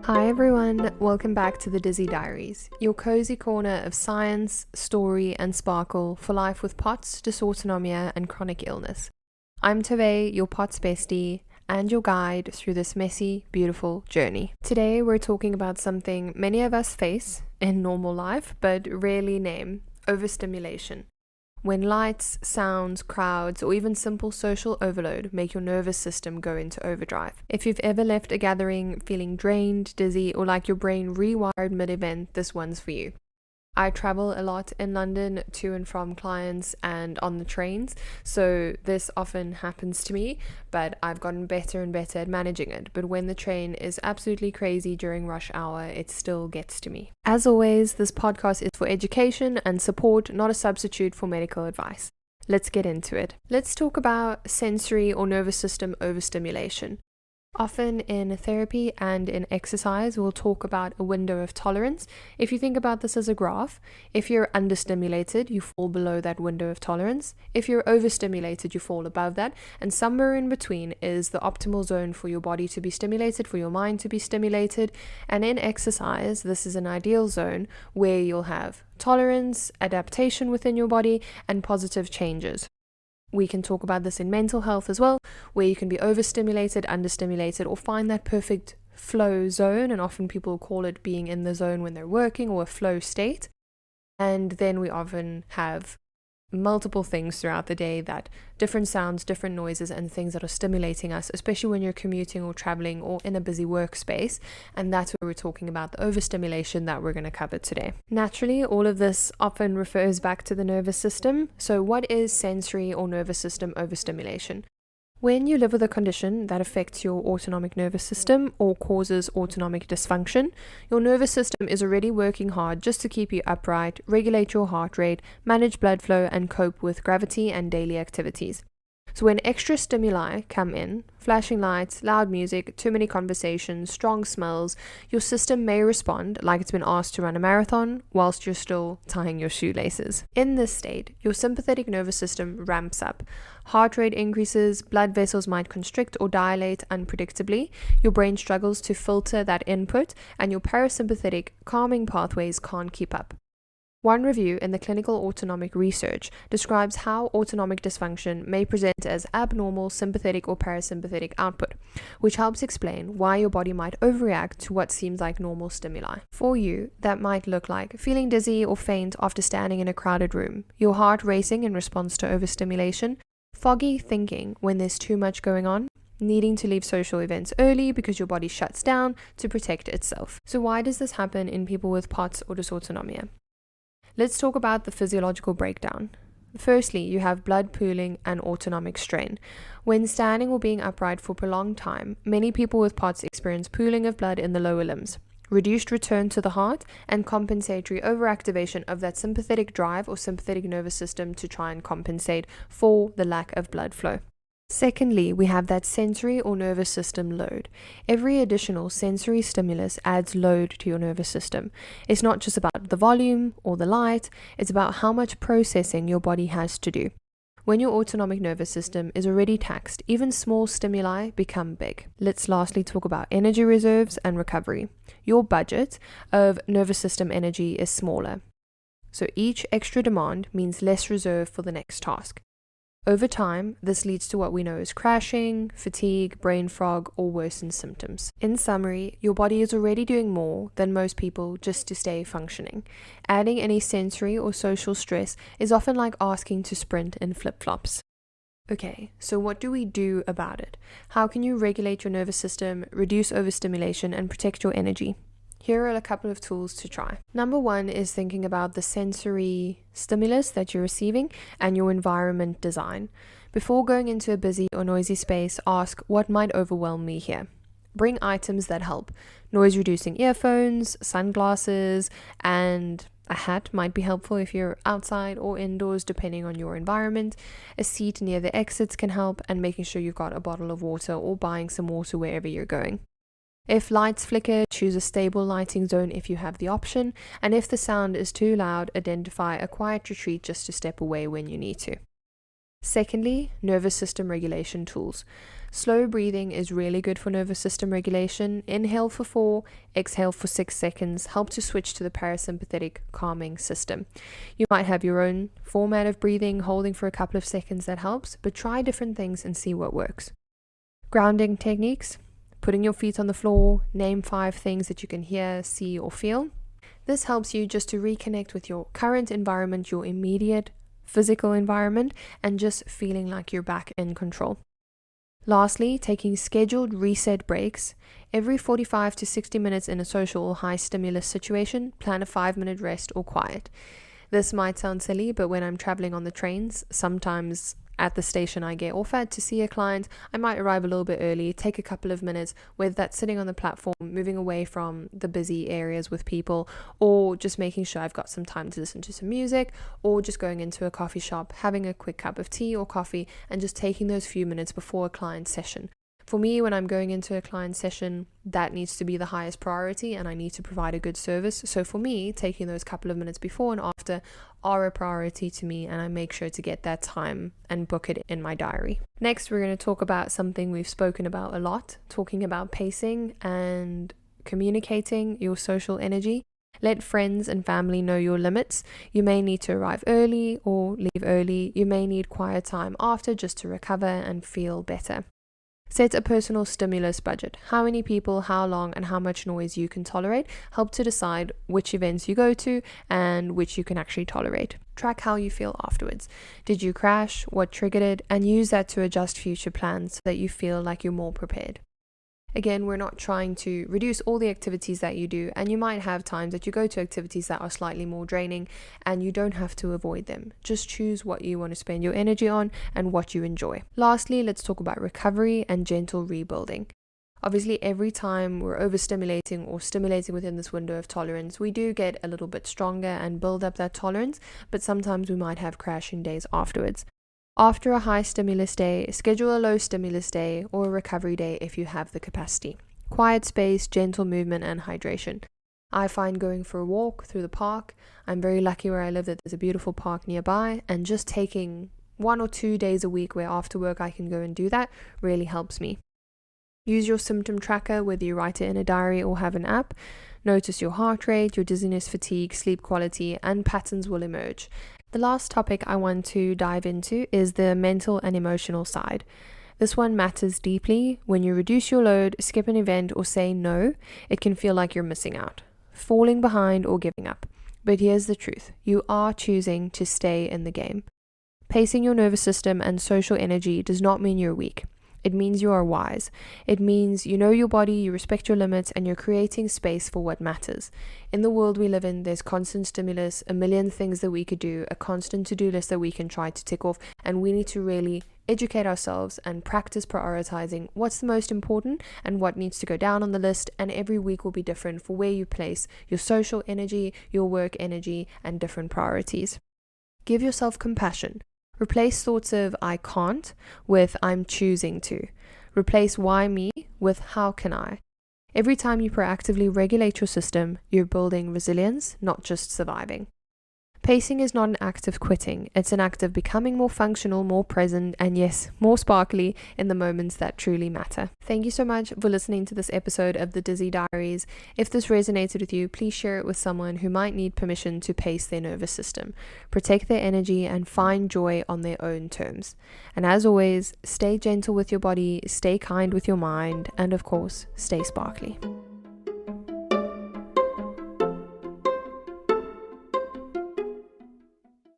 Hi everyone, welcome back to the Dizzy Diaries, your cozy corner of science, story and sparkle for life with POTS, dysautonomia and chronic illness. I'm Tove, your POTS bestie, and your guide through this messy, beautiful journey. Today we're talking about something many of us face in normal life, but rarely name: overstimulation. When lights, sounds, crowds, or even simple social overload make your nervous system go into overdrive. If you've ever left a gathering feeling drained, dizzy, or like your brain rewired mid-event, this one's for you. I travel a lot in London to and from clients and on the trains, so this often happens to me, but I've gotten better and better at managing it. But when the train is absolutely crazy during rush hour, it still gets to me. As always, this podcast is for education and support, not a substitute for medical advice. Let's get into it. Let's talk about sensory or nervous system overstimulation. Often in therapy and in exercise, we'll talk about a window of tolerance. If you think about this as a graph, if you're understimulated, you fall below that window of tolerance. If you're overstimulated, you fall above that. And somewhere in between is the optimal zone for your body to be stimulated, for your mind to be stimulated. And in exercise, this is an ideal zone where you'll have tolerance, adaptation within your body, and positive changes. We can talk about this in mental health as well, where you can be overstimulated, understimulated, or find that perfect flow zone. And often people call it being in the zone when they're working, or a flow state. And then we often have multiple things throughout the day, that different sounds, different noises, and things that are stimulating us, especially when you're commuting or traveling or in a busy workspace. And that's where we're talking about the overstimulation that we're going to cover today. Naturally, all of this often refers back to the nervous system. So what is sensory or nervous system overstimulation? When you live with a condition that affects your autonomic nervous system or causes autonomic dysfunction, your nervous system is already working hard just to keep you upright, regulate your heart rate, manage blood flow, and cope with gravity and daily activities. So when extra stimuli come in, flashing lights, loud music, too many conversations, strong smells, your system may respond like it's been asked to run a marathon whilst you're still tying your shoelaces. In this state, your sympathetic nervous system ramps up. Heart rate increases, blood vessels might constrict or dilate unpredictably, your brain struggles to filter that input, and your parasympathetic calming pathways can't keep up. One review in the clinical autonomic research describes how autonomic dysfunction may present as abnormal sympathetic or parasympathetic output, which helps explain why your body might overreact to what seems like normal stimuli. For you, that might look like feeling dizzy or faint after standing in a crowded room, your heart racing in response to overstimulation, foggy thinking when there's too much going on, needing to leave social events early because your body shuts down to protect itself. So why does this happen in people with POTS or dysautonomia? Let's talk about the physiological breakdown. Firstly, you have blood pooling and autonomic strain. When standing or being upright for a prolonged time, many people with POTS experience pooling of blood in the lower limbs, reduced return to the heart, and compensatory overactivation of that sympathetic drive or sympathetic nervous system to try and compensate for the lack of blood flow. Secondly, we have that sensory or nervous system load. Every additional sensory stimulus adds load to your nervous system. It's not just about the volume or the light, it's about how much processing your body has to do. When your autonomic nervous system is already taxed, even small stimuli become big. Let's lastly talk about energy reserves and recovery. Your budget of nervous system energy is smaller, so each extra demand means less reserve for the next task. Over time, this leads to what we know as crashing, fatigue, brain fog, or worsened symptoms. In summary, your body is already doing more than most people just to stay functioning. Adding any sensory or social stress is often like asking to sprint in flip-flops. Okay, so what do we do about it? How can you regulate your nervous system, reduce overstimulation, and protect your energy? Here are a couple of tools to try. Number one is thinking about the sensory stimulus that you're receiving and your environment design. Before going into a busy or noisy space, ask, what might overwhelm me here? Bring items that help. Noise-reducing earphones, sunglasses, and a hat might be helpful if you're outside or indoors, depending on your environment. A seat near the exits can help, and making sure you've got a bottle of water or buying some water wherever you're going. If lights flicker, choose a stable lighting zone if you have the option, and if the sound is too loud, identify a quiet retreat just to step away when you need to. Secondly, nervous system regulation tools. Slow breathing is really good for nervous system regulation. Inhale for 4, exhale for 6 seconds, help to switch to the parasympathetic calming system. You might have your own format of breathing, holding for a couple of seconds that helps, but try different things and see what works. Grounding techniques, putting your feet on the floor, name 5 things that you can hear, see, or feel. This helps you just to reconnect with your current environment, your immediate physical environment, and just feeling like you're back in control. Lastly, taking scheduled reset breaks. Every 45 to 60 minutes in a social or high stimulus situation, plan a 5-minute rest or quiet. This might sound silly, but when I'm traveling on the trains, sometimes at the station I get off at to see a client, I might arrive a little bit early, take a couple of minutes, whether that's sitting on the platform, moving away from the busy areas with people, or just making sure I've got some time to listen to some music, or just going into a coffee shop, having a quick cup of tea or coffee, and just taking those few minutes before a client session. For me, when I'm going into a client session, that needs to be the highest priority and I need to provide a good service. So for me, taking those couple of minutes before and after are a priority to me, and I make sure to get that time and book it in my diary. Next, we're going to talk about something we've spoken about a lot, talking about pacing and communicating your social energy. Let friends and family know your limits. You may need to arrive early or leave early. You may need quiet time after just to recover and feel better. Set a personal stimulus budget. How many people, how long, and how much noise you can tolerate help to decide which events you go to and which you can actually tolerate. Track how you feel afterwards. Did you crash? What triggered it? And use that to adjust future plans so that you feel like you're more prepared. Again, we're not trying to reduce all the activities that you do, and you might have times that you go to activities that are slightly more draining and you don't have to avoid them. Just choose what you want to spend your energy on and what you enjoy. Lastly, let's talk about recovery and gentle rebuilding. Obviously, every time we're overstimulating or stimulating within this window of tolerance, we do get a little bit stronger and build up that tolerance, but sometimes we might have crashing days afterwards. After a high stimulus day, schedule a low stimulus day or a recovery day if you have the capacity. Quiet space, gentle movement, and hydration. I find going for a walk through the park. I'm very lucky where I live that there's a beautiful park nearby, and just taking 1 or 2 days a week where after work I can go and do that really helps me. Use your symptom tracker, whether you write it in a diary or have an app. Notice your heart rate, your dizziness, fatigue, sleep quality, and patterns will emerge. The last topic I want to dive into is the mental and emotional side. This one matters deeply. When you reduce your load, skip an event, or say no, it can feel like you're missing out, falling behind, or giving up. But here's the truth. You are choosing to stay in the game. Pacing your nervous system and social energy does not mean you're weak. It means you are wise. It means you know your body, you respect your limits, and you're creating space for what matters. In the world we live in, there's constant stimulus, a million things that we could do, a constant to-do list that we can try to tick off, and we need to really educate ourselves and practice prioritizing what's the most important and what needs to go down on the list, and every week will be different for where you place your social energy, your work energy, and different priorities. Give yourself compassion. Replace thoughts of I can't with I'm choosing to. Replace why me with how can I. Every time you proactively regulate your system, you're building resilience, not just surviving. Pacing is not an act of quitting. It's an act of becoming more functional, more present, and yes, more sparkly in the moments that truly matter. Thank you so much for listening to this episode of the Dizzy Diaries. If this resonated with you, please share it with someone who might need permission to pace their nervous system, protect their energy, and find joy on their own terms. And as always, stay gentle with your body, stay kind with your mind, and of course, stay sparkly.